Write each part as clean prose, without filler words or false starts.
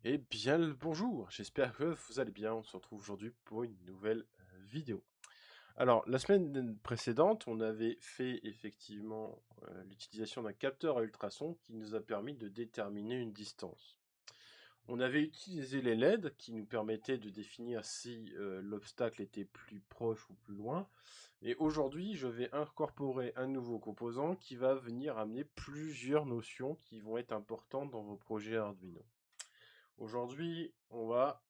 Eh bien le bonjour, j'espère que vous allez bien. On se retrouve aujourd'hui pour une nouvelle vidéo. Alors, la semaine précédente, on avait fait effectivement l'utilisation d'un capteur à ultrasons qui nous a permis de déterminer une distance. On avait utilisé les LED qui nous permettaient de définir si l'obstacle était plus proche ou plus loin. Et aujourd'hui, je vais incorporer un nouveau composant qui va venir amener plusieurs notions qui vont être importantes dans vos projets Arduino. Aujourd'hui, on va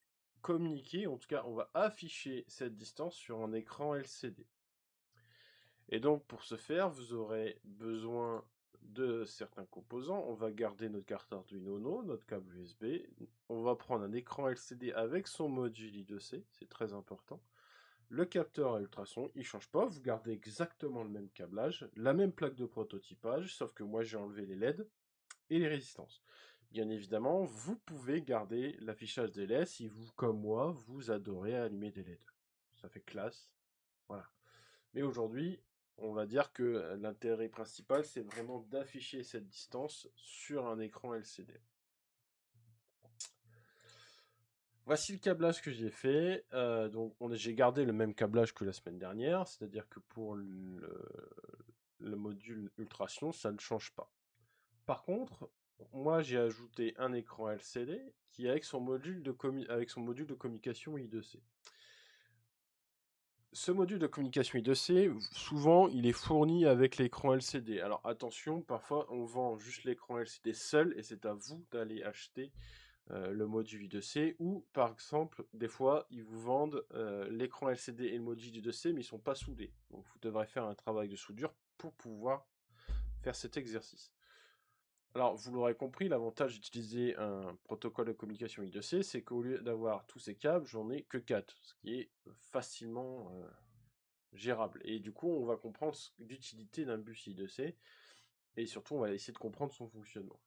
communiquer, en tout cas, on va afficher cette distance sur un écran LCD. Et donc, pour ce faire, vous aurez besoin de certains composants. On va garder notre carte Arduino Uno, notre câble USB. On va prendre un écran LCD avec son module I2C, c'est très important. Le capteur à ultrasons, il ne change pas, vous gardez exactement le même câblage, la même plaque de prototypage, sauf que moi j'ai enlevé les LED et les résistances. Bien évidemment, vous pouvez garder l'affichage des LED si vous, comme moi, vous adorez allumer des LED. Ça fait classe. Voilà. Mais aujourd'hui, on va dire que l'intérêt principal, c'est vraiment d'afficher cette distance sur un écran LCD. Voici le câblage que j'ai fait. Donc, j'ai gardé le même câblage que la semaine dernière, c'est-à-dire que pour le module Ultrason, ça ne change pas. Par contre, moi j'ai ajouté un écran LCD qui est avec son module de communication I2C. Ce module de communication I2C, souvent il est fourni avec l'écran LCD. Alors attention, parfois on vend juste l'écran LCD seul et c'est à vous d'aller acheter le module I2C, ou par exemple des fois ils vous vendent l'écran LCD et le module I2C mais ils ne sont pas soudés. Donc vous devrez faire un travail de soudure pour pouvoir faire cet exercice. Alors, vous l'aurez compris, l'avantage d'utiliser un protocole de communication I2C, c'est qu'au lieu d'avoir tous ces câbles, j'en ai que 4, ce qui est facilement gérable. Et du coup, on va comprendre l'utilité d'un bus I2C, et surtout, on va essayer de comprendre son fonctionnement.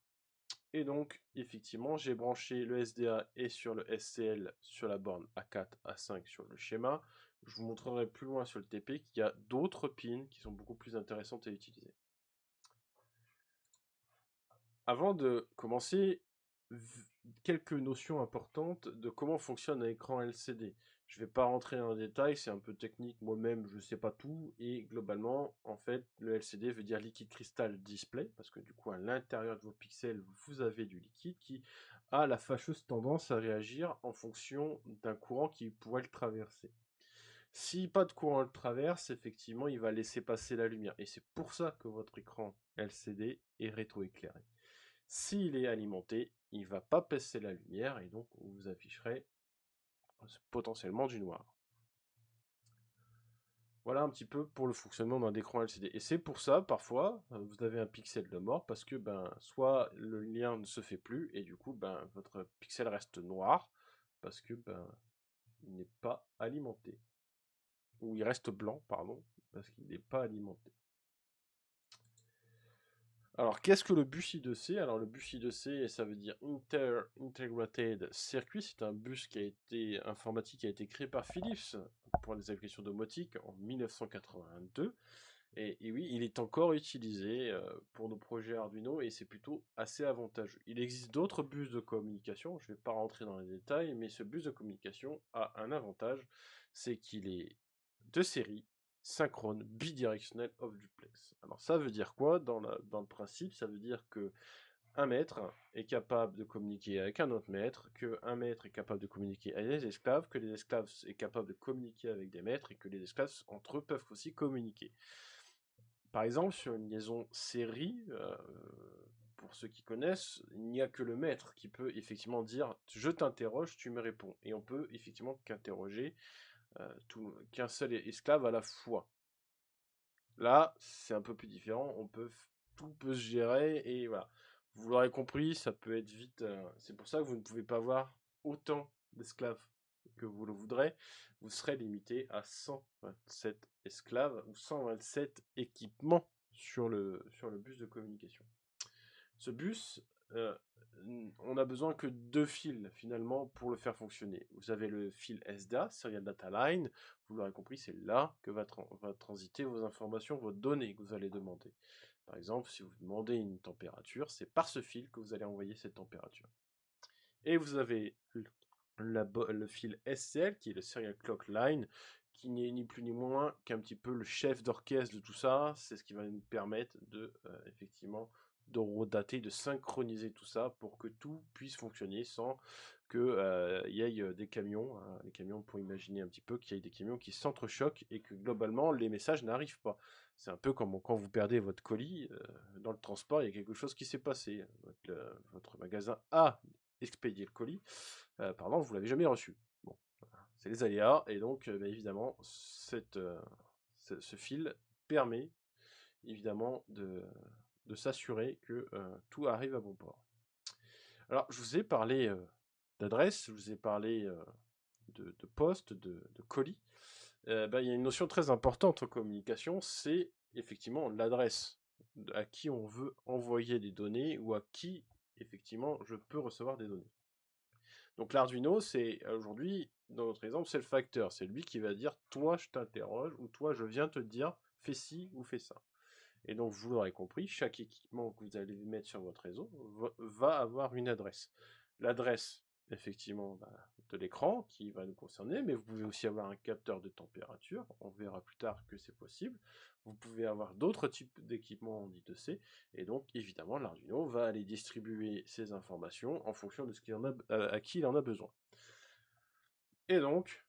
Et donc, effectivement, j'ai branché le SDA et sur le SCL sur la borne A4, A5 sur le schéma. Je vous montrerai plus loin sur le TP qu'il y a d'autres pins qui sont beaucoup plus intéressantes à utiliser. Avant de commencer, quelques notions importantes de comment fonctionne un écran LCD. Je ne vais pas rentrer dans les détails, c'est un peu technique, moi-même je ne sais pas tout, et globalement, en fait, le LCD veut dire Liquid Crystal Display, parce que du coup, à l'intérieur de vos pixels, vous avez du liquide qui a la fâcheuse tendance à réagir en fonction d'un courant qui pourrait le traverser. Si pas de courant le traverse, effectivement, il va laisser passer la lumière, et c'est pour ça que votre écran LCD est rétroéclairé. S'il est alimenté, il ne va pas passer la lumière et donc vous afficherez potentiellement du noir. Voilà un petit peu pour le fonctionnement d'un écran LCD. Et c'est pour ça, parfois, vous avez un pixel de mort parce que soit le lien ne se fait plus et du coup, votre pixel reste noir parce que il n'est pas alimenté. Ou il reste blanc, pardon, parce qu'il n'est pas alimenté. Alors, qu'est-ce que le bus I2C? Alors, le bus I2C, ça veut dire Integrated Circuit. C'est un bus informatique qui a été créé par Philips pour les applications domotiques en 1982. Et oui, il est encore utilisé pour nos projets Arduino et c'est plutôt assez avantageux. Il existe d'autres bus de communication, je ne vais pas rentrer dans les détails, mais ce bus de communication a un avantage, c'est qu'il est de série, synchrone, bidirectionnel, off duplex. Alors ça veut dire quoi dans le principe? Ça veut dire que un maître est capable de communiquer avec un autre maître, qu'un maître est capable de communiquer avec des esclaves, que les esclaves sont capables de communiquer avec des maîtres et que les esclaves entre eux peuvent aussi communiquer. Par exemple, sur une liaison série, pour ceux qui connaissent, il n'y a que le maître qui peut effectivement dire je t'interroge, tu me réponds. Et on peut effectivement qu'interroger qu'un seul esclave à la fois. Là, c'est un peu plus différent, tout peut se gérer et voilà. Vous l'aurez compris, ça peut être vite. C'est pour ça que vous ne pouvez pas avoir autant d'esclaves que vous le voudrez. Vous serez limité à 127 esclaves ou 127 équipements sur le bus de communication. Ce bus, on a besoin que 2 fils finalement pour le faire fonctionner. Vous avez le fil SDA, Serial Data Line, vous l'aurez compris, c'est là que va transiter vos informations, vos données que vous allez demander. Par exemple, si vous demandez une température, c'est par ce fil que vous allez envoyer cette température. Et vous avez le fil SCL, qui est le Serial Clock Line, qui n'est ni plus ni moins qu'un petit peu le chef d'orchestre de tout ça. C'est ce qui va nous permettre de, effectivement, de redater, de synchroniser tout ça pour que tout puisse fonctionner sans que y ait des camions, hein, les camions pour imaginer un petit peu qu'il y ait des camions qui s'entrechoquent et que globalement les messages n'arrivent pas. C'est un peu comme quand vous perdez votre colis dans le transport, il y a quelque chose qui s'est passé. Votre magasin a expédié le colis, pardon, vous l'avez jamais reçu. Bon, c'est les aléas et donc évidemment ce fil permet évidemment de s'assurer que tout arrive à bon port. Alors, je vous ai parlé d'adresse, je vous ai parlé de poste, de colis. Il y a une notion très importante en communication, c'est effectivement l'adresse à qui on veut envoyer des données ou à qui effectivement je peux recevoir des données. Donc l'Arduino, c'est aujourd'hui, dans notre exemple, c'est le facteur. C'est lui qui va dire toi je t'interroge ou toi je viens te dire fais ci ou fais ça. Et donc, vous l'aurez compris, chaque équipement que vous allez mettre sur votre réseau va avoir une adresse. L'adresse, effectivement, de l'écran qui va nous concerner, mais vous pouvez aussi avoir un capteur de température. On verra plus tard que c'est possible. Vous pouvez avoir d'autres types d'équipements en I2C. Et donc, évidemment, l'Arduino va aller distribuer ces informations en fonction de à qui il en a besoin. Et donc,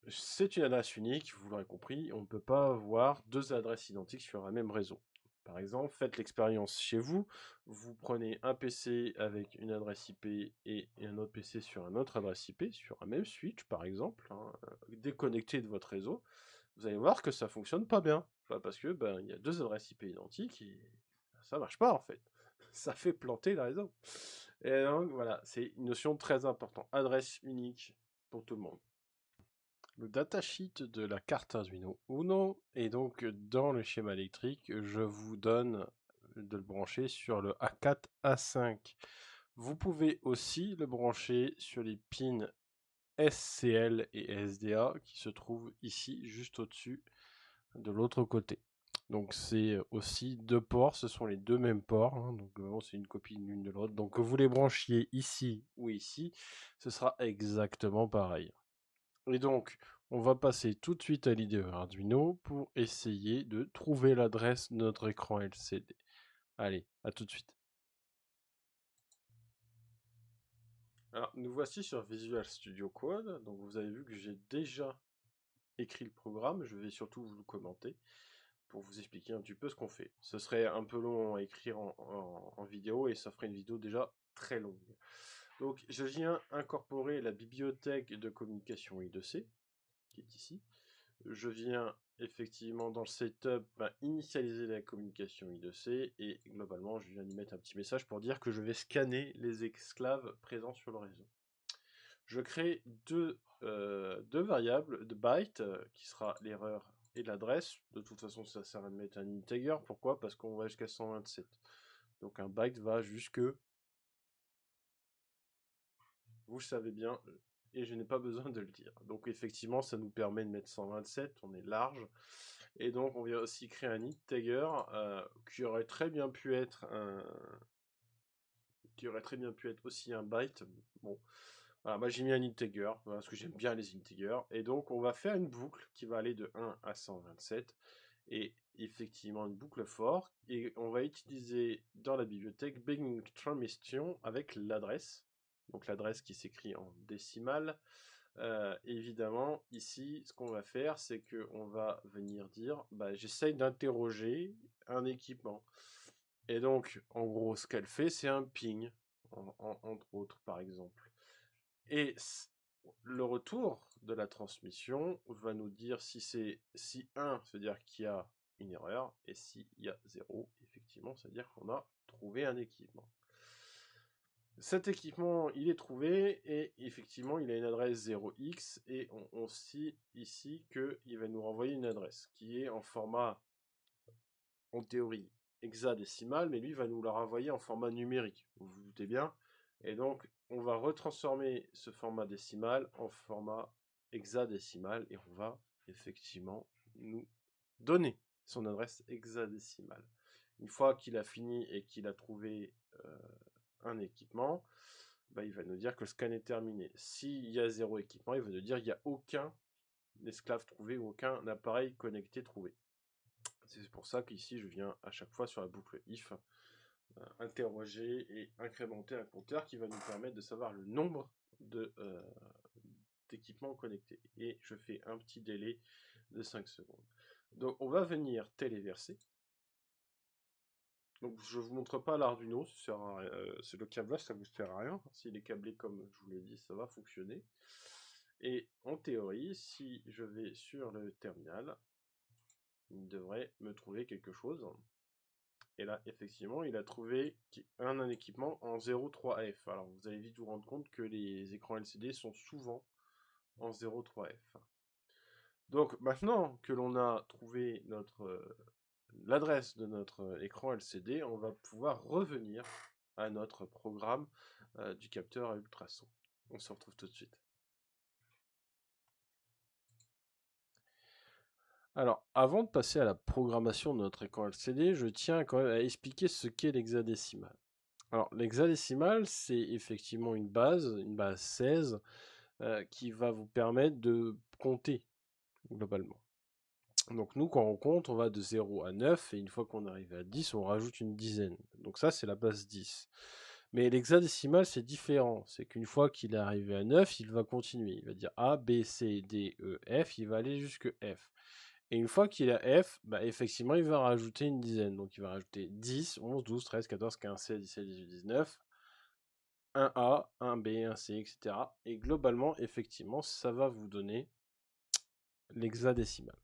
c'est une adresse unique, vous l'aurez compris, on ne peut pas avoir deux adresses identiques sur un même réseau. Par exemple, faites l'expérience chez vous, vous prenez un PC avec une adresse IP et un autre PC sur un autre adresse IP, sur un même switch par exemple, déconnecté de votre réseau, vous allez voir que ça fonctionne pas bien. Parce que il y a deux adresses IP identiques et ça marche pas en fait. Ça fait planter le réseau. Et donc voilà, c'est une notion très importante. Adresse unique pour tout le monde. Le datasheet de la carte Arduino Uno, et donc dans le schéma électrique, je vous donne de le brancher sur le A4, A5. Vous pouvez aussi le brancher sur les pins SCL et SDA qui se trouvent ici, juste au-dessus, de l'autre côté. Donc c'est aussi deux ports, ce sont les deux mêmes ports, hein, donc c'est une copie l'une de l'autre. Donc que vous les branchiez ici ou ici, ce sera exactement pareil. Et donc, on va passer tout de suite à l'IDE Arduino pour essayer de trouver l'adresse de notre écran LCD. Allez, à tout de suite. Alors, nous voici sur Visual Studio Code. Donc, vous avez vu que j'ai déjà écrit le programme. Je vais surtout vous le commenter pour vous expliquer un petit peu ce qu'on fait. Ce serait un peu long à écrire en vidéo et ça ferait une vidéo déjà très longue. Donc, je viens incorporer la bibliothèque de communication I2C, qui est ici. Je viens effectivement dans le setup initialiser la communication I2C et globalement je viens d'y mettre un petit message pour dire que je vais scanner les esclaves présents sur le réseau. Je crée deux variables de bytes qui sera l'erreur et l'adresse. De toute façon ça sert à mettre un integer. Pourquoi? Parce qu'on va jusqu'à 127. Donc un byte va jusque, vous le savez bien, et je n'ai pas besoin de le dire. Donc effectivement, ça nous permet de mettre 127, on est large. Et donc on vient aussi créer un integer qui aurait très bien pu être aussi un byte. Bon, voilà, moi j'ai mis un integer parce que j'aime bien les integers. Et donc on va faire une boucle qui va aller de 1 à 127. Et effectivement une boucle for. Et on va utiliser dans la bibliothèque beginning transmission avec l'adresse. Donc l'adresse qui s'écrit en décimale. Évidemment, ici, ce qu'on va faire, c'est qu'on va venir dire, j'essaye d'interroger un équipement. Et donc, en gros, ce qu'elle fait, c'est un ping, entre autres, par exemple. Et le retour de la transmission va nous dire si 1, c'est-à-dire qu'il y a une erreur, et s'il y a 0, effectivement, c'est-à-dire qu'on a trouvé un équipement. Cet équipement, il est trouvé et effectivement, il a une adresse 0x et on sait ici qu'il va nous renvoyer une adresse qui est en format, en théorie, hexadécimal, mais lui va nous la renvoyer en format numérique, vous vous doutez bien. Et donc, on va retransformer ce format décimal en format hexadécimal et on va effectivement nous donner son adresse hexadécimale. Une fois qu'il a fini et qu'il a trouvé un équipement, bah, il va nous dire que le scan est terminé. S'il y a 0 équipement, il va nous dire qu'il n'y a aucun esclave trouvé ou aucun appareil connecté trouvé. C'est pour ça qu'ici, je viens à chaque fois sur la boucle if, interroger et incrémenter un compteur qui va nous permettre de savoir le nombre d'équipements connectés. Et je fais un petit délai de 5 secondes. Donc, on va venir téléverser. Donc, je ne vous montre pas l'Arduino, c'est le câblage, ça ne vous sert à rien. S'il est câblé comme je vous l'ai dit, ça va fonctionner. Et en théorie, si je vais sur le terminal, il devrait me trouver quelque chose. Et là, effectivement, il a trouvé un équipement en 0.3F. Alors, vous allez vite vous rendre compte que les écrans LCD sont souvent en 0.3F. Donc, maintenant que l'on a trouvé l'adresse de notre écran LCD, on va pouvoir revenir à notre programme du capteur à ultrasons. On se retrouve tout de suite. Alors, avant de passer à la programmation de notre écran LCD, je tiens quand même à expliquer ce qu'est l'hexadécimal. Alors, l'hexadécimal, c'est effectivement une base 16, qui va vous permettre de compter, globalement. Donc nous, quand on compte, on va de 0 à 9, et une fois qu'on arrive à 10, on rajoute une dizaine. Donc ça, c'est la base 10. Mais l'hexadécimal, c'est différent. C'est qu'une fois qu'il est arrivé à 9, il va continuer. Il va dire A, B, C, D, E, F, il va aller jusque F. Et une fois qu'il a F, bah effectivement, il va rajouter une dizaine. Donc il va rajouter 10, 11, 12, 13, 14, 15, 16, 17, 18, 19, un A, un B, un C, etc. Et globalement, effectivement, ça va vous donner l'hexadécimal.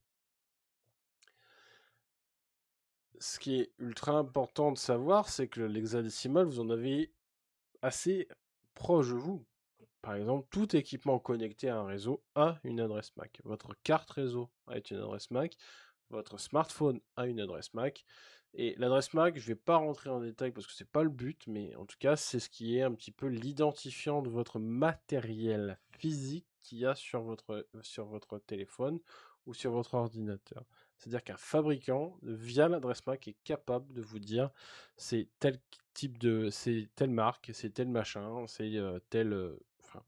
Ce qui est ultra important de savoir, c'est que l'hexadécimal, vous en avez assez proche de vous. Par exemple, tout équipement connecté à un réseau a une adresse MAC. Votre carte réseau a une adresse MAC. Votre smartphone a une adresse MAC. Et l'adresse MAC, je ne vais pas rentrer en détail parce que ce n'est pas le but, mais en tout cas, c'est ce qui est un petit peu l'identifiant de votre matériel physique qu'il y a sur votre téléphone ou sur votre ordinateur. C'est-à-dire qu'un fabricant, via l'adresse MAC, est capable de vous dire c'est tel c'est telle marque, c'est tel machin, c'est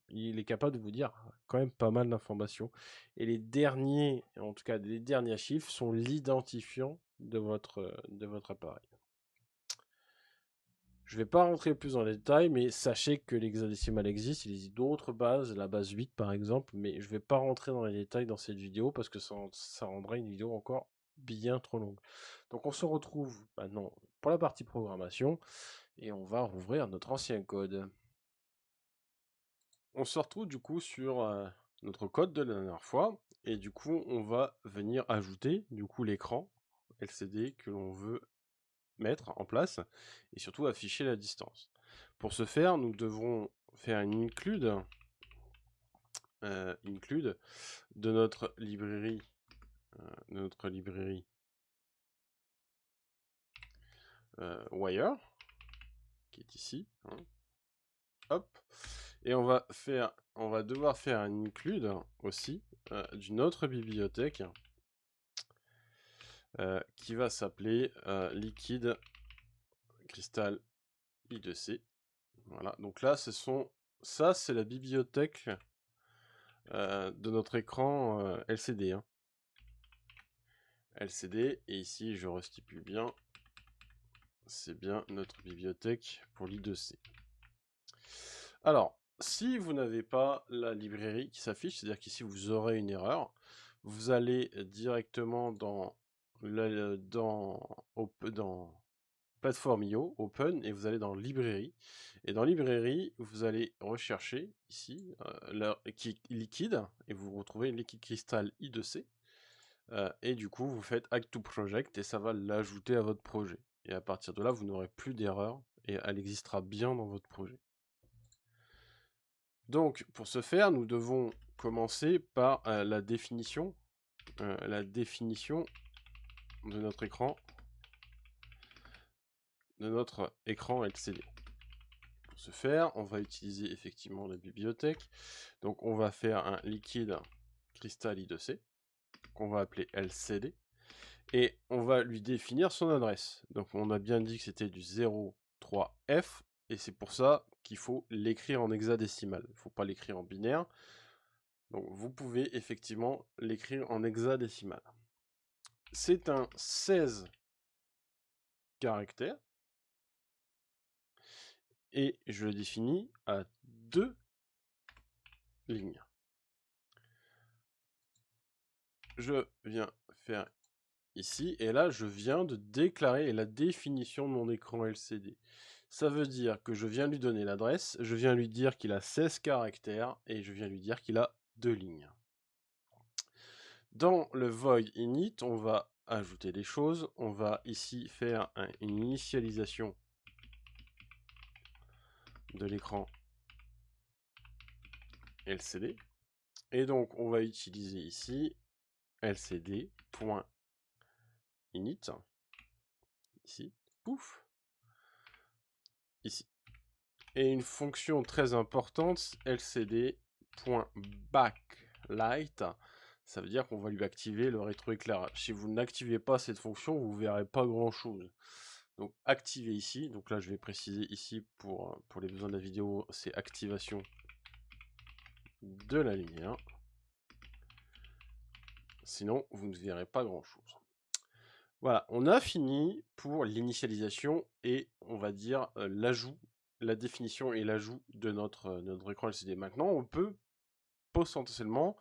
il est capable de vous dire quand même pas mal d'informations. Et les derniers, en tout cas les derniers chiffres, sont l'identifiant de votre appareil. Je ne vais pas rentrer plus dans les détails, mais sachez que l'hexadécimal existe. Il existe d'autres bases, la base 8 par exemple, mais je ne vais pas rentrer dans les détails dans cette vidéo parce que ça rendrait une vidéo encore bien trop longue. Donc on se retrouve maintenant pour la partie programmation et on va rouvrir notre ancien code. On se retrouve du coup sur notre code de la dernière fois et du coup on va venir ajouter du coup l'écran LCD que l'on veut mettre en place et surtout afficher la distance. Pour ce faire, nous devrons faire une include de notre librairie Wire qui est ici. Hein. Hop. Et on va devoir faire un include aussi d'une autre bibliothèque qui va s'appeler Liquid Crystal I2C. Voilà, donc là, ça c'est la bibliothèque de notre écran LCD. Hein. LCD, et ici je restipule bien, c'est bien notre bibliothèque pour l'I2C. Alors, si vous n'avez pas la librairie qui s'affiche, c'est-à-dire qu'ici vous aurez une erreur, vous allez directement dans Platform.io, Open, et vous allez dans Librairie. Et dans Librairie, vous allez rechercher ici Liquid, et vous retrouvez Liquid Crystal I2C. Et du coup, vous faites Add to Project, et ça va l'ajouter à votre projet. Et à partir de là, vous n'aurez plus d'erreur, et elle existera bien dans votre projet. Donc, pour ce faire, nous devons commencer par la définition de notre écran LCD. Pour ce faire, on va utiliser effectivement la bibliothèque. Donc, on va faire un liquide Crystal I2C, qu'on va appeler LCD, et on va lui définir son adresse. Donc, on a bien dit que c'était du 03F, et c'est pour ça qu'il faut l'écrire en hexadécimal. Il ne faut pas l'écrire en binaire. Donc vous pouvez effectivement l'écrire en hexadécimal. C'est un 16 caractères. Et je le définis à 2 lignes. Je viens faire ici, et là je viens de déclarer la définition de mon écran LCD. Ça veut dire que je viens lui donner l'adresse, je viens lui dire qu'il a 16 caractères, et je viens lui dire qu'il a 2 lignes. Dans le void init, on va ajouter des choses. On va ici faire une initialisation de l'écran LCD. Et donc on va utiliser ici lcd.init, ici, pouf, ici. Et une fonction très importante, lcd.backlight, ça veut dire qu'on va lui activer le rétroéclairage. Si vous n'activez pas cette fonction, vous ne verrez pas grand chose. Donc activer ici, donc là je vais préciser ici pour les besoins de la vidéo, c'est activation de la lumière. Sinon, vous ne verrez pas grand chose. Voilà, on a fini pour l'initialisation et on va dire l'ajout, la définition et l'ajout de notre écran LCD. Maintenant, on peut potentiellement,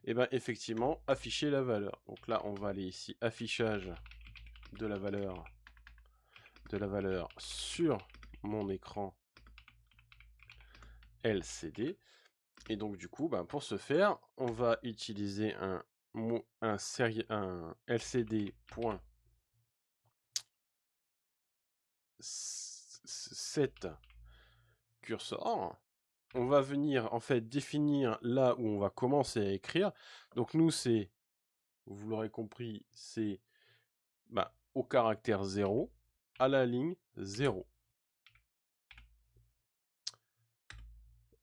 effectivement, afficher la valeur. Donc là, on va aller ici, affichage de la valeur sur mon écran LCD. Et donc du coup, pour ce faire, on va utiliser un lcd.set cursor. On va venir en fait définir là où on va commencer à écrire. Donc nous c'est, vous l'aurez compris, c'est au caractère 0 à la ligne 0.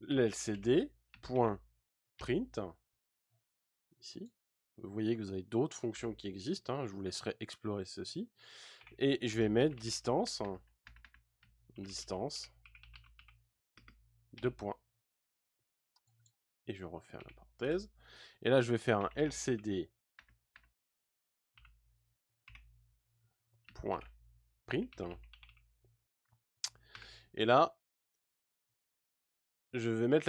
L'lcd.print ici. Vous voyez que vous avez d'autres fonctions qui existent, hein, je vous laisserai explorer ceci. Et je vais mettre distance, 2 points. Et je vais refaire la parenthèse. Et là, je vais faire un lcd.print. Et là, je vais mettre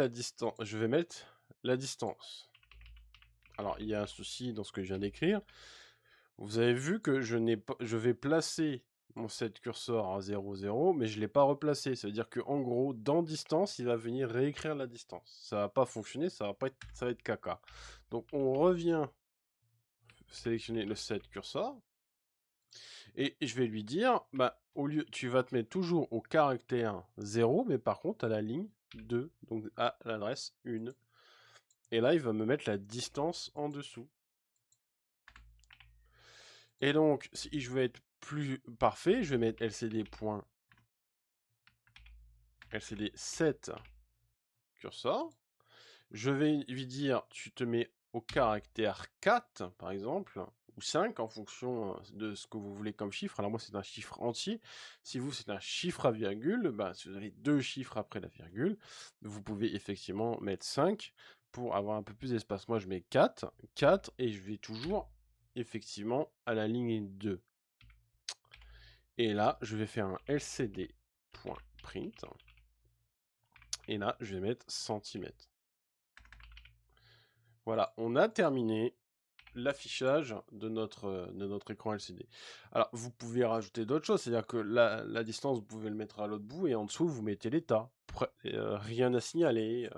la distance. Alors, il y a un souci dans ce que je viens d'écrire. Vous avez vu que je vais placer mon set cursor à 0, 0, mais je ne l'ai pas replacé. Ça veut dire qu'en gros, dans distance, il va venir réécrire la distance. Ça ne va pas fonctionner, ça va être caca. Donc, on revient sélectionner le set cursor. Et je vais lui dire, au lieu, tu vas te mettre toujours au caractère 0, mais par contre à la ligne 2, donc à l'adresse 1. Et là, il va me mettre la distance en dessous. Et donc, si je veux être plus parfait, je vais mettre lcd7 cursor. Je vais lui dire, tu te mets au caractère 4, par exemple, ou 5, en fonction de ce que vous voulez comme chiffre. Alors moi, c'est un chiffre entier. Si vous, c'est un chiffre à virgule, si vous avez 2 chiffres après la virgule, vous pouvez effectivement mettre 5 pour avoir un peu plus d'espace. Moi, je mets 4, et je vais toujours, effectivement, à la ligne 2. Et là, je vais faire un lcd.print. Et là, je vais mettre centimètres. Voilà, on a terminé l'affichage de notre écran LCD. Alors, vous pouvez rajouter d'autres choses, c'est-à-dire que la distance, vous pouvez le mettre à l'autre bout, et en dessous, vous mettez l'état. Rien à signaler,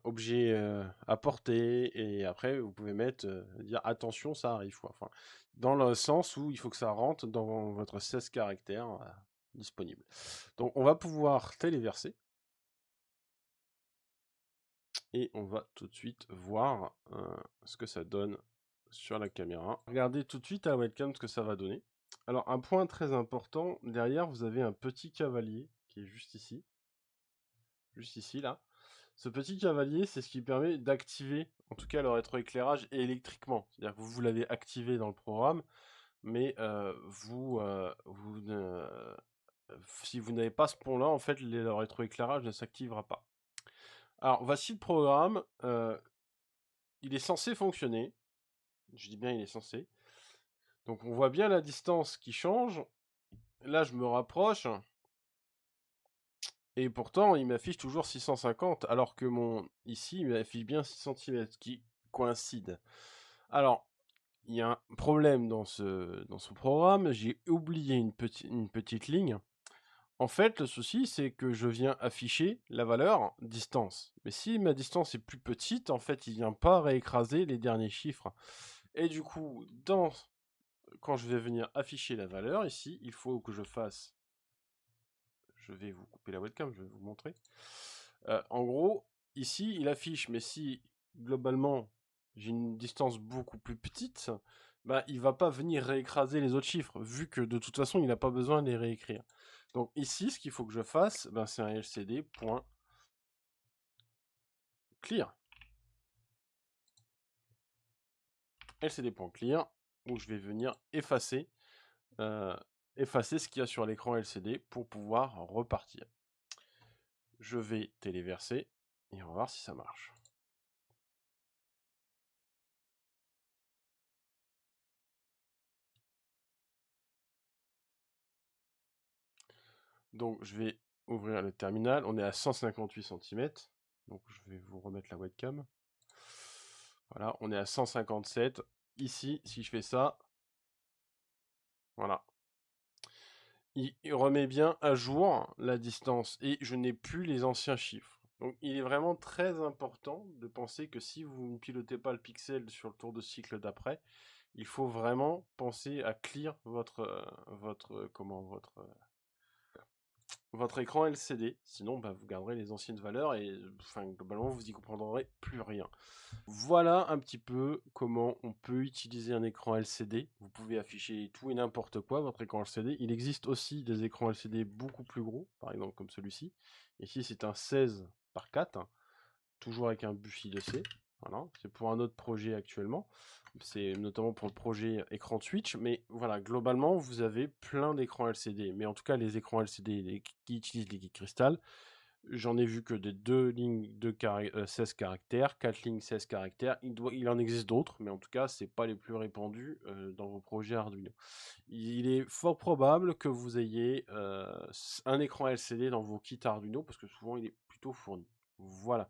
objet à porter, et après, vous pouvez mettre, dire attention, ça arrive. Enfin, dans le sens où il faut que ça rentre dans votre 16 caractères disponible. Donc, on va pouvoir téléverser. Et on va tout de suite voir ce que ça donne sur la caméra. Regardez tout de suite à la webcam ce que ça va donner. Alors un point très important, derrière vous avez un petit cavalier qui est juste ici. Juste ici là. Ce petit cavalier, c'est ce qui permet d'activer en tout cas le rétroéclairage électriquement. C'est-à-dire que vous l'avez activé dans le programme, mais si vous n'avez pas ce pont-là, en fait, le rétroéclairage ne s'activera pas. Alors, voici le programme. Il est censé fonctionner. Je dis bien il est censé. Donc, on voit bien la distance qui change. Là, je me rapproche. Et pourtant, il m'affiche toujours 650, alors que ici, il m'affiche bien 6 cm, qui coïncide. Alors, il y a un problème dans ce programme. J'ai oublié une petite ligne. En fait, le souci, c'est que je viens afficher la valeur distance. Mais si ma distance est plus petite, en fait, il vient pas réécraser les derniers chiffres. Et du coup, quand je vais venir afficher la valeur ici, il faut que je fasse... Je vais vous couper la webcam, je vais vous montrer. En gros, ici, il affiche, mais si globalement j'ai une distance beaucoup plus petite, bah, il va pas venir réécraser les autres chiffres, vu que de toute façon, il n'a pas besoin de les réécrire. Donc ici, ce qu'il faut que je fasse, ben, c'est un lcd.clear. lcd.clear, où je vais venir effacer ce qu'il y a sur l'écran LCD pour pouvoir repartir. Je vais téléverser et on va voir si ça marche. Donc je vais ouvrir le terminal, on est à 158 cm, donc je vais vous remettre la webcam. Voilà, on est à 157. Ici, si je fais ça, voilà. Il remet bien à jour la distance et je n'ai plus les anciens chiffres. Donc il est vraiment très important de penser que si vous ne pilotez pas le pixel sur le tour de cycle d'après, il faut vraiment penser à clear votre écran LCD, sinon bah, vous garderez les anciennes valeurs et globalement vous y comprendrez plus rien. Voilà un petit peu comment on peut utiliser un écran LCD. Vous pouvez afficher tout et n'importe quoi, votre écran LCD. Il existe aussi des écrans LCD beaucoup plus gros, par exemple comme celui-ci. Ici c'est un 16 par 4, hein, toujours avec un bus I2C. Voilà, c'est pour un autre projet actuellement. C'est notamment pour le projet écran de Switch. Mais voilà, globalement, vous avez plein d'écrans LCD. Mais en tout cas, les écrans LCD qui utilisent les Liquid Crystal, j'en ai vu que des 2 lignes de 16 caractères, 4 lignes 16 caractères. Il en existe d'autres, mais en tout cas, c'est pas les plus répandus dans vos projets Arduino. Il est fort probable que vous ayez un écran LCD dans vos kits Arduino, parce que souvent, il est plutôt fourni. Voilà.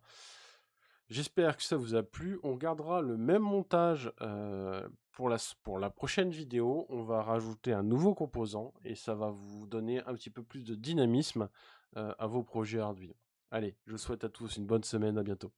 J'espère que ça vous a plu. On gardera le même montage pour la prochaine vidéo. On va rajouter un nouveau composant et ça va vous donner un petit peu plus de dynamisme à vos projets Arduino. Allez, je vous souhaite à tous une bonne semaine, à bientôt.